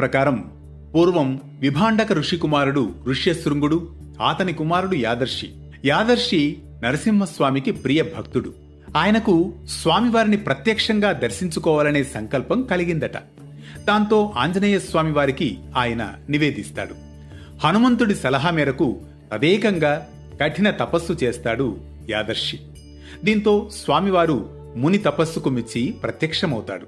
ప్రకారం పూర్వం విభాండక ఋషి కుమారుడు ఋష్యశృంగుడు, అతని కుమారుడు యాదర్శి నరసింహస్వామికి ప్రియ భక్తుడు. ఆయనకు స్వామివారిని ప్రత్యక్షంగా దర్శించుకోవాలనే సంకల్పం కలిగిందట. దాంతో ఆంజనేయ స్వామివారికి ఆయన నివేదిస్తాడు. హనుమంతుడి సలహా మేరకు తదేకంగా కఠిన తపస్సు చేస్తాడు యాదర్శి. దీంతో స్వామివారు ముని తపస్సుకు మెచ్చి ప్రత్యక్షమవుతాడు.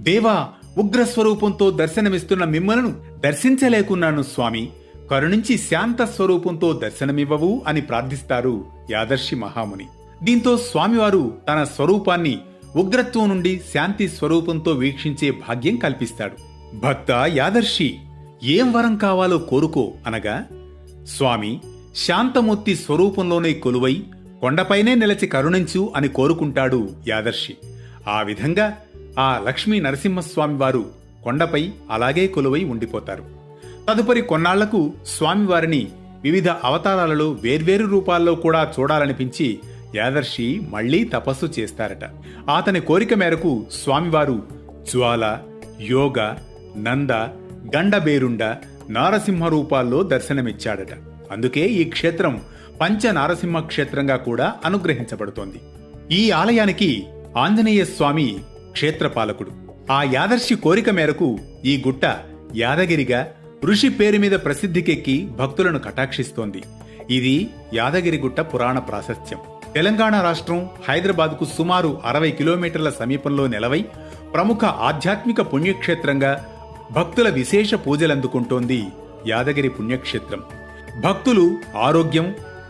దేవా, ఉగ్రస్వరూపంతో దర్శనమిస్తున్న మిమ్మలను దర్శించలేకున్నాను స్వామి, కరుణించి శాంత స్వరూపంతో దర్శనమివ్వవు అని ప్రార్థిస్తారు యాదర్శి మహాముని. దీంతో స్వామివారు తన స్వరూపాన్ని ఉగ్రత్వం నుండి శాంతి స్వరూపంతో వీక్షించే భాగ్యం కల్పిస్తాడు. భక్త యాదర్శి, ఏం వరం కావాలో కోరుకో అనగా, స్వామి శాంతమూర్తి స్వరూపంలోనే కొలువై కొండపైనే నిలచి కరుణించు అని కోరుకుంటాడు యాదర్శి. ఆ విధంగా ఆ లక్ష్మీ నరసింహస్వామివారు కొండపై అలాగే కొలువై ఉండిపోతారు. తదుపరి కొన్నాళ్లకు స్వామివారిని వివిధ అవతారాలలో వేర్వేరు రూపాల్లో కూడా చూడాలనిపించి యాదర్శి మళ్లీ తపస్సు చేస్తారట. అతని కోరిక మేరకు స్వామివారు జ్వాల, యోగ, నంద, గండబేరుండ, నారసింహ రూపాల్లో దర్శనమిచ్చాడట. అందుకే ఈ క్షేత్రం పంచ నారసింహ క్షేత్రంగా కూడా అనుగ్రహించబడుతోంది. ఈ ఆలయానికి ఆంజనేయ స్వామి క్షేత్రపాలకుడు. ఆ యాదర్శి కోరిక మేరకు ఈ గుట్ట యాదగిరిగా ఋషి పేరు మీద ప్రసిద్ధికెక్కి భక్తులను కటాక్షిస్తోంది. ఇది యాదగిరిగుట్ట పురాణ ప్రాశస్త్యం. తెలంగాణ రాష్ట్రం హైదరాబాద్కు సుమారు 60 కిలోమీటర్ల సమీపంలో నెలవై ప్రముఖ ఆధ్యాత్మిక పుణ్యక్షేత్రంగా భక్తుల విశేష పూజలందుకుంటోంది యాదగిరి పుణ్యక్షేత్రం. భక్తులు ఆరోగ్యం,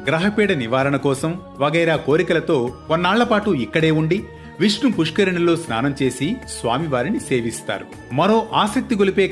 గ్రహపీడ నివారణ కోసం వగైరా కోరికలతో కొన్నాళ్లపాటు ఇక్కడే ఉండి విష్ణు పుష్కరిణిలో స్నానం చేసి స్వామివారిని సేవిస్తారు. మరో ఆసక్తి గొలిపే